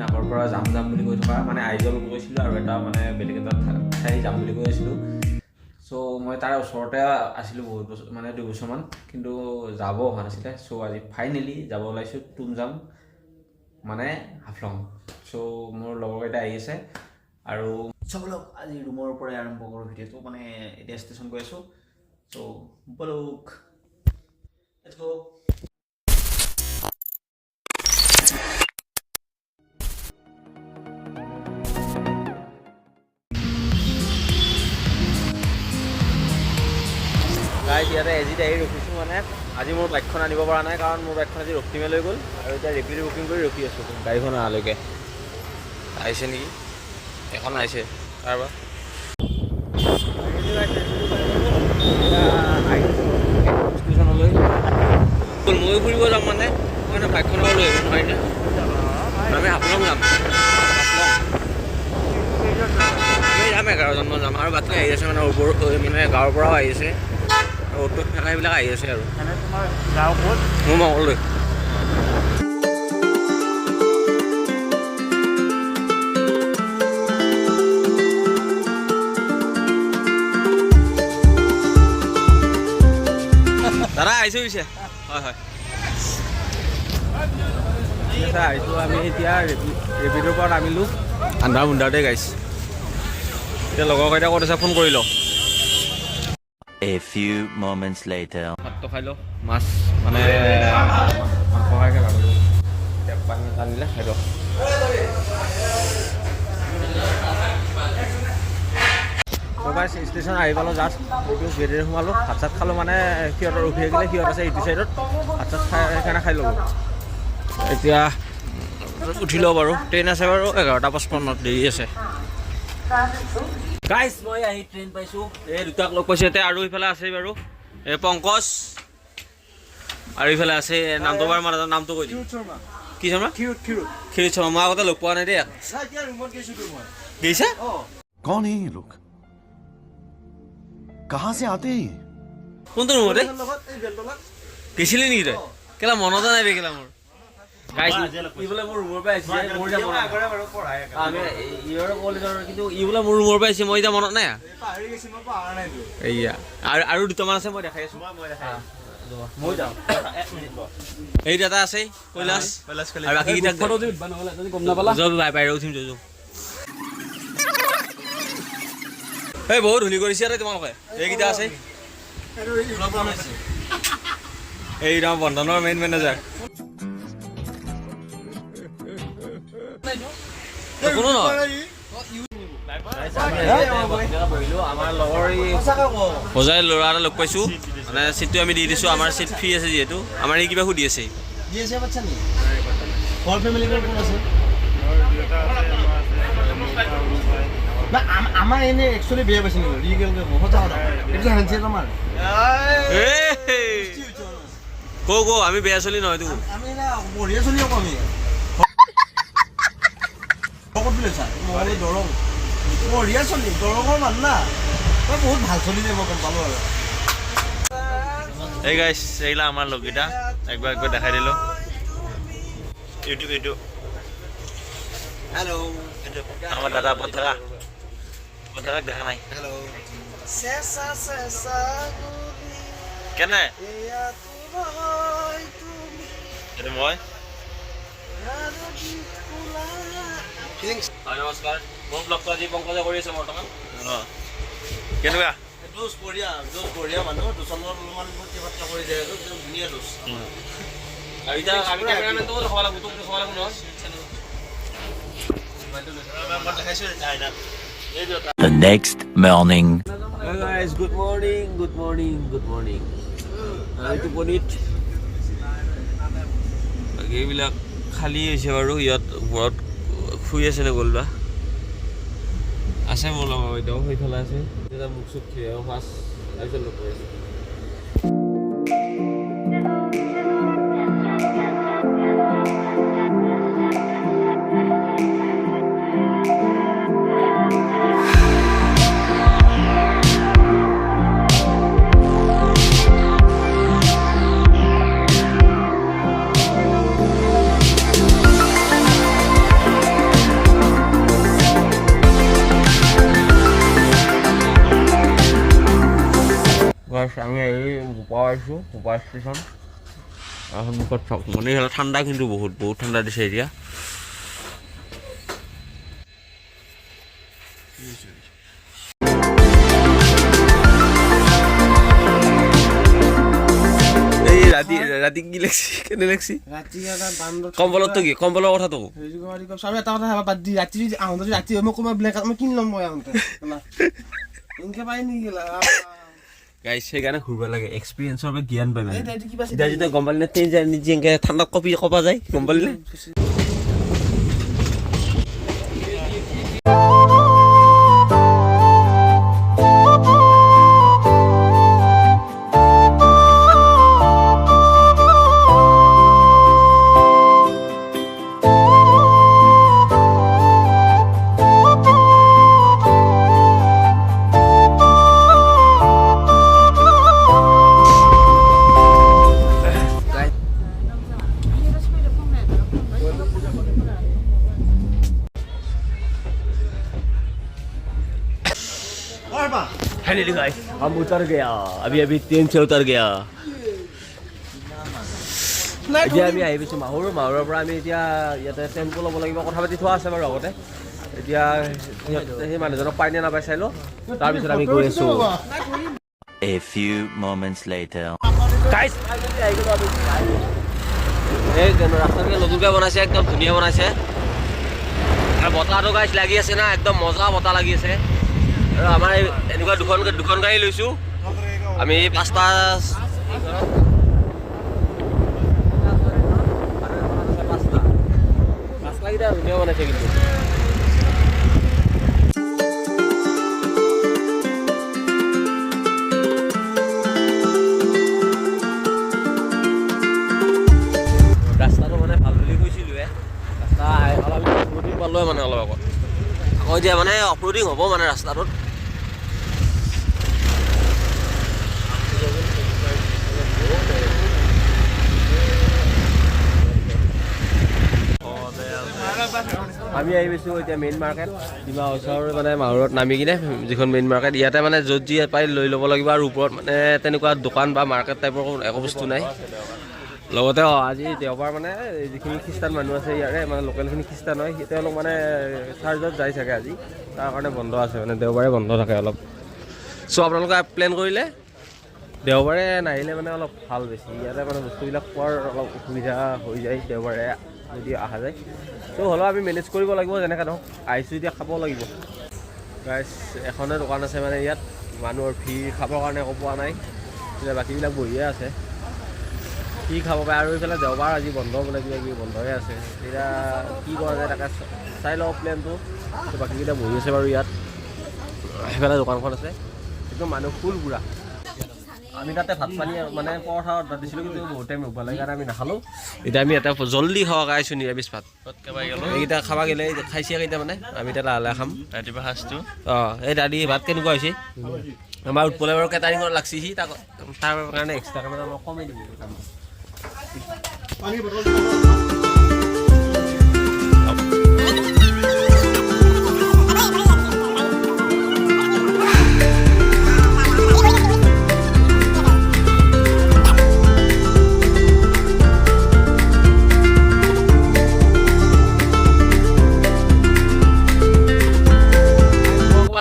আগৰ পৰা যাম বুলি কৈ থকা মানে আইজল গৈছিলোঁ আৰু এটা মানে বেলেগ এটা ঠাই যাম বুলি কৈ আছিলোঁ চ' মই তাৰ ওচৰতে আছিলোঁ বহুত বছৰ মানে 2 বছৰমান কিন্তু যাব হোৱা নাছিলে চ' আজি ফাইনেলি যাব ওলাইছোঁ তুমজাং মানে হাফলং চ' মোৰ লগৰকেইটা আহি আছে আৰু চবলক আজি ৰুমৰ পৰাই আৰম্ভ কৰোঁ ভিডিঅ'টো মানে এতিয়া ষ্টেচন গৈ আছোঁ চ' বলক লেটছ গো গাইজ ইয়াতে এজিত আহি ৰখিছোঁ মানে আজি মোৰ বাইকখন আনিব পৰা নাই কাৰণ মোৰ বাইকখন আজি ৰক্তিমে লৈ গ'ল আৰু এতিয়া ৰেপিড' বুকিং কৰি ৰখি আছোঁ গাড়ীখন অহালৈকে আহিছে নেকি এখন আহিছে তাৰপৰা ষ্টেচনলৈ ময়ো ফুৰিব যাম মানে মই বাইকখন লৈ আহিব নোৱাৰি নে আমি হাফলং যাম আমি যাম 11জনমান যাম আৰু বাকী আহি আছে মানে ওপৰ মানে গাঁৱৰ পৰাও আহি আছে অটো থকা এইবিলাক আহি আছে আৰু মোৰ মংগলদৈ দাদা আহিছোঁ পিছে হয় হয় ঠিক আছে আহিছোঁ আমি এতিয়া ৰেপিডৰ পৰা নামিলোঁ আন্ধাৰ মুন্ধাৰতে গাইছ এতিয়া লগৰকেইটা ক'ত আছে ফোন কৰি লওঁ A few moments later. ভাতটো খাই লওঁ মাছ মানে মাংস খাইকৈ ভাবিলোঁ এতিয়া পানী এটা আনিলে খাই লওঁ ষ্টেচন আহি পালোঁ জাষ্ট গেটেৰে সোমালোঁ ভাত চাত খালোঁ মানে সিহঁতৰ ৰখি থাকিলে সিহঁত আছে ইটো চাইডত ভাত চাত খাই সেইকাৰণে খাই ল'লোঁ এতিয়া উঠি লওঁ বাৰু ট্ৰেইন আছে বাৰু 11:55 দেৰি আছে গাইজ মই আহি ট্ৰেইন পাইছোঁ এই দুটাক লগ পাইছোঁ এতিয়া আৰু ইফালে আছে বাৰু এই পংকজ আৰু ইফালে আছে নামটো বাৰু মানে নামটো কৈ দিওঁ কি শৰ্মা ক্ষীৰোদ শৰ্মা মই আগতে লগ পোৱা নাই দেই গৈছা कौन है ये लोग कहाँ से आते हैं কোনটো ৰুমতে গৈছিলি নেকি তই কেলা মনতে নাই বে কেলা মোৰ বোলে মোৰ ৰুমৰ পৰা আহিছে কিন্তু ই বোলে মোৰ ৰুমৰ পৰা আহিছে মই এতিয়া মনত নাই এয়া আৰু দুটামান আছে মই দেখাই আছো মই যাওঁ এই দাদা আছে কৈলাশ আৰু বাকীকেইটাক বাহিৰত উঠিম যোৱা এই বহুত ধুলি কৰিছে আৰু তোমালোকে এইকেইটা আছে এই বন্ধনৰ মেইন মেনেজাৰ কোনো নহয় আমাৰ লগৰ সজাই ল'ৰা এটা লগ পাইছোঁ মানে চিটটো আমি দি দিছোঁ আমাৰ চিট ফ্ৰী আছে যিহেতু আমাৰ এই কিবা সুধি আছে আমাৰ এনে একচুৱেলি বেয়া পাইছে নেকি ৰিয়েলকৈ সঁচা কথা এইটো হেণ্ডছেক আমাৰ কো আমি বেয়া চলি নহয় তো আমি না বঢ়িয়া চলি আকৌ আমি ক'ত বোলে ছাৰ মই দৰং বঢ়িয়া চলি দৰঙৰ মানুহ না মই বহুত ভাল চলি যায় মই গম পালোঁ আৰু এই গাইছ এইলা আমাৰ লগকেইটা একবাৰ দেখাই দিলোঁ ইউটিউব হেল্ল' আমাৰ দাদা পথাৰা দেখা নাই কেনে মই নমস্কাৰ মোৰ ব্লগটো আজি পংকজে কৰি আছে বৰ্তমান কেনেকুৱা বঢ়িয়া মানুহ দুচনৰ অলপমান প্ৰতিভাত্তা কৰি যায় ধুনীয়া দোষ আৰু এতিয়া আমি কেমেৰামেনটো দেখাব লাগিব তোক দেখাব লাগিব নহয় The next morning. Hey guys, good morning. টোপনিত এইবিলাক খালী হৈছে বাৰু ইয়াত ওপৰত শুই আছে নে গ'ল বা আছে মোৰ লগৰ এতিয়াও সেইফালে আছে এতিয়া মুখ চুখ থৈ ফাৰ্ষ্ট তাৰপিছত লগ কৰি আছে গাইছ আমি এই ভূপা আহিছোঁ ভূপা ষ্টেচন সন্মুখত চাওক মানে ইয়াত ঠাণ্ডা কিন্তু বহুত ঠাণ্ডা দিছে এতিয়া এই ৰাতি কি লাগছি কেনে লাগছি ৰাতি এটা বান্দৰ কম্বলতো কি কম্বলৰ কথাটো হেৰি চব এটা কথা ভাবা বাদ দি ৰাতি আহোঁতে ৰাতি মই কোনোবা ব্লেংকেট মই কিনি ল'ম মই আহোঁতে এনেকে পাই নেকি গাইছ সেইকাৰণে ঘূৰিব লাগে এক্সপিৰিয়েঞ্চৰ পৰা জ্ঞান পাই মানে কিবা এতিয়া যেতিয়া গম পালি নে নিজে এনেকৈ ঠাণ্ডাত কপা যায় গম পালি নে फाइनली गाइस हम उतर गया अभी ट्रेन से उतर गया এতিয়া আমি আহি পাইছোঁ মাহুৰৰ পৰা আমি এতিয়া ইয়াতে টেম্পু ল'ব লাগিব কথা পাতি থোৱা আছে বাৰু আগতে এতিয়া সেই মানুহজনক পাই নে নাপাই চাই লওঁ তাৰপিছত আমি গৈ আছোঁ A few moments later. গাইছ এই ৰাস্তাটো নতুনকৈ বনাইছে একদম ধুনীয়া বনাইছে আৰু বতাহটো গাইছ লাগি আছে না একদম মজা বতাহ লাগি আছে আৰু আমাৰ এনেকুৱা দুখন গাড়ী লৈছোঁ আমি 5টা লাগিলে ধুনীয়া বনাইছে কিন্তু ৰাস্তাটো মানে ভাল বুলি কৈছিলোঁৱে ৰাস্তা অলপ অফৰোডিং পালোৱে মানে অলপ আগত আকৌ এতিয়া মানে অফৰোডিং হ'ব মানে ৰাস্তাটোত আমি আহি পাইছোঁ এতিয়া মেইন মাৰ্কেট ডিমা হাউচৰ মানে মাহুৰত নামি কিনে যিখন মেইন মাৰ্কেট ইয়াতে মানে য'ত যি পাই লৈ ল'ব লাগিব আৰু ওপৰত মানে তেনেকুৱা দোকান বা মাৰ্কেট টাইপৰ একো বস্তু নাই লগতে আজি দেওবাৰ মানে যিখিনি খ্ৰীষ্টান মানুহ আছে ইয়াৰে মানে লোকেলখিনি খ্ৰীষ্টান হয় তেওঁলোক মানে চাৰ্চত যায় চাগে আজি তাৰ কাৰণে বন্ধ আছে মানে দেওবাৰে বন্ধ থাকে অলপ চ' আপোনালোকে প্লেন কৰিলে দেওবাৰে নাহিলে মানে অলপ ভাল বেছি ইয়াতে মানে বস্তুবিলাক পোৱাৰ অলপ অসুবিধা হৈ যায় দেওবাৰে যদি অহা যায় ত' হ'লেও আমি মেনেজ কৰিব লাগিব যেনেকৈ নহওক আহিছোঁ এতিয়া খাব লাগিব গাইছ এখনে দোকান আছে মানে ইয়াত মানুহৰ ভিৰ খাবৰ কাৰণে একো পোৱা নাই এতিয়া বাকীবিলাক বহিয়ে আছে কি খাব পাৰে আৰু এইফালে দেওবাৰ আজি বন্ধ বোলে কিবা কিবি বন্ধহে আছে এতিয়া কি কৰা যায় তাকে চাই লওঁ প্লেনটো বাকীকেইটা বহি আছে বাৰু ইয়াত সেইফালে দোকানখন আছে একদম মানুহ ফুল পুৰা আমি তাতে ভাত পানী মানে পৰঠা অৰ্ডাৰ দিছিলোঁ কিন্তু বহুত টাইম ৰ'ব লাগে কাৰণে আমি নাখালোঁ এতিয়া আমি এটা জল্দি খাব আহিছোঁ নিৰামিষ ভাত এইকেইটা খাব গ'লে খাইছে কেইটা মানে আমি এতিয়া লাহে লাহে খাম ৰাতিপুৱা সাঁজটো এই দাদি ভাত কেনেকুৱা হৈছে আমাৰ উৎপলে বাৰু কেটাৰিঙত লাগছি সি তাৰ কাৰণে এক্সট্ৰা কাৰণে অলপ কমেই দিব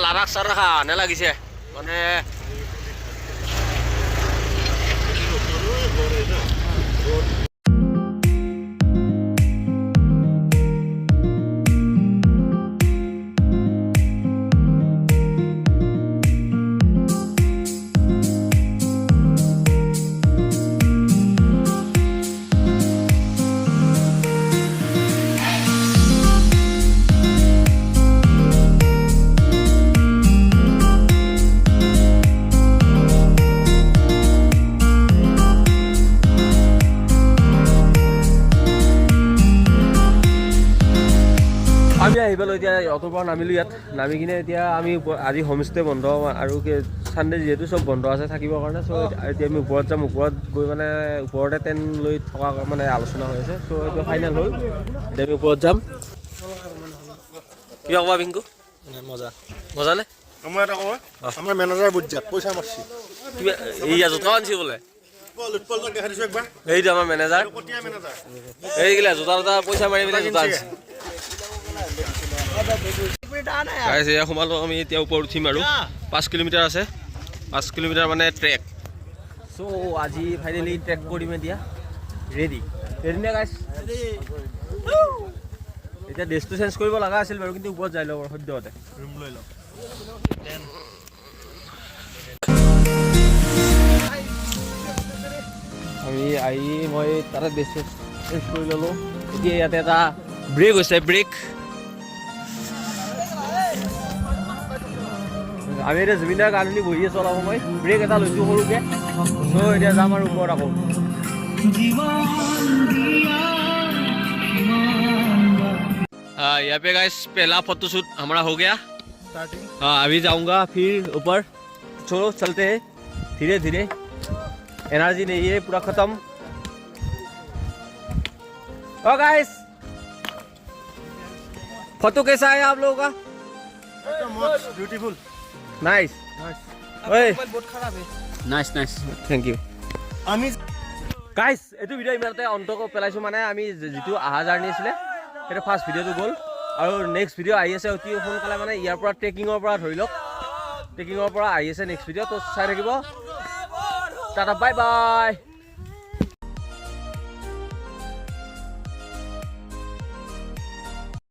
লাৰাখ চাৰাখা নালাগিছে মানে আমি আহি পেলাই এতিয়া অটোৰ পৰা নামিলোঁ ইয়াত নামি কিনে এতিয়া আমি আজি হোমষ্টে বন্ধ আৰু চানডে যিহেতু চব বন্ধ আছে থাকিবৰ কাৰণে চ' এতিয়া আমি ওপৰত যাম ওপৰত গৈ মানে ওপৰতে টেণ্ট লৈ থকা মানে আলোচনা হৈ আছে চ' এইটো ফাইনেল হ'ল এতিয়া আমি ওপৰত যাম কিবা ক'বা পিংকু মজা মজা নে মই এটা কওঁ আমাৰ মেনেজাৰ বুজাত পইচা মাৰছি কিবা এইয়া জোতা আনছি বোলে এইটো আমাৰ মেনেজাৰ এইগিলা জোতা পইচা মাৰি পেলাই জোতা আনছি গাইছ এয়া সোমালো আমি এতিয়া ওপৰত উঠিম আৰু 5 কিলোমিটাৰ আছে 5 কিলোমিটাৰ মানে ট্ৰেক চ' আজি ফাইনেলি ট্ৰেক কৰিম এতিয়া ৰেডি নে গাইছ এতিয়া ড্ৰেছটো চেঞ্জ কৰিব লগা আছিল বাৰু কিন্তু ওপৰত যাই লওঁ সদ্যহতে ৰুম লৈ লওঁ আমি আহি মই তাতে ড্ৰেছ চেঞ্জ কৰি ল'লোঁ এতিয়া ইয়াতে এটা ব্ৰেক হৈছে ব্ৰেক আমি এতিয়া জুবিনদাৰ গান শুনি বহি আছোঁ অলপ সময় ব্ৰেক এটা লৈছোঁ সৰুকৈ চ' এতিয়া যাম আৰু ওপৰত আকৌ यहाँ पे गाइस पहला फोटोशूट हमारा हो गया हाँ अभी जाऊंगा फिर ऊपर चलो चलते हैं धीरे धीरे एनर्जी नहीं है पूरा खत्म ओ गाइस फोटो कैसा है आप लोगों का ब्यूटीफुल नाइस ओए बहुत खराब है नाइस नाइस थैंक यू আমি গাইস এইটো ভিডিও ইমানতে অন্তক পেলাইছো মানে আমি যেটো আহা জাৰ্নি আছিলে এটা ফাৰ্স্ট ভিডিওটো গ'ল আৰু নেক্সট ভিডিও আহি আছে অতি সোনকালে মানে ইয়াৰ পৰা ট্ৰেকিঙৰ পৰা ধৰি লওক ট্ৰেকিঙৰ পৰা আহি আছে নেক্সট ভিডিও তো চাই থাকিব টাটা বাই বাই